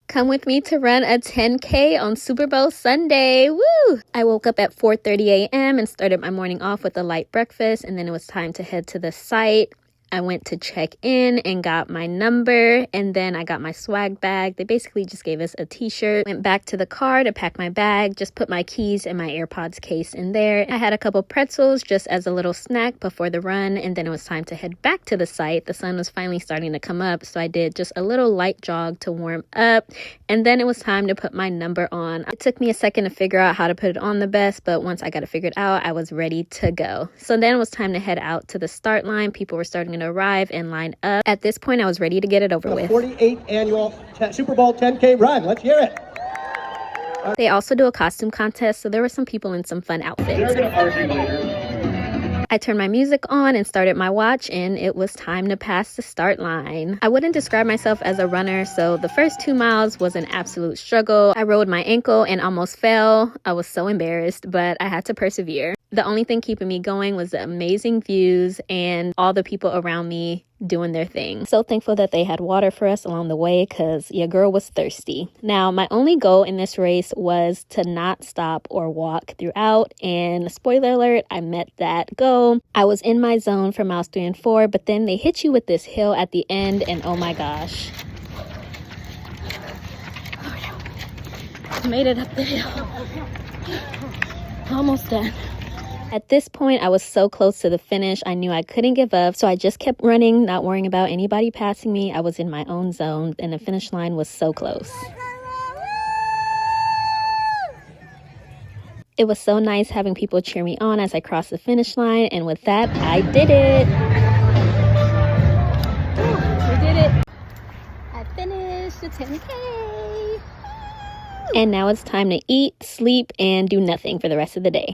Come with me to run a 10K on Super Bowl Sunday. Woo! I woke up at 4:30 a.m. and started my morning off with a light breakfast, and then it was time to head to the site. I went to check in and got my number, and then I got my swag bag. They basically just gave us a t-shirt. Went back to the car to pack my bag, just put my keys and my AirPods case in there. I had a couple pretzels just as a little snack before the run, and then it was time to head back to the site. The sun was finally starting to come up, so I did just a little light jog to warm up, and then it was time to put my number on. It took me a second to figure out how to put it on the best, but once I got it figured out, I was ready to go. So then it was time to head out to the start line. People were starting to arrive and line up. At this point, I was ready to get it over with. 48th annual Super Bowl 10K run. Let's hear it. They also do a costume contest, so there were some people in some fun outfits. I turned my music on and started my watch, and it was time to pass the start line. I wouldn't describe myself as a runner, so the first 2 miles was an absolute struggle. I rolled my ankle and almost fell. I was so embarrassed, but I had to persevere. The only thing keeping me going was the amazing views and all the people around me doing their thing. So thankful that they had water for us along the way, because your girl was thirsty. Now, my only goal in this race was to not stop or walk throughout, and spoiler alert, I met that goal. I was in my zone for miles 3 and 4, but then they hit you with this hill at the end, and oh my gosh. I made it up the hill. Almost done. At this point, I was so close to the finish. I knew I couldn't give up, so I just kept running, not worrying about anybody passing me. I was in my own zone, and the finish line was so close. It was so nice having people cheer me on as I crossed the finish line, and with that, I did it. We did it. I finished the 10K. And now it's time to eat, sleep, and do nothing for the rest of the day.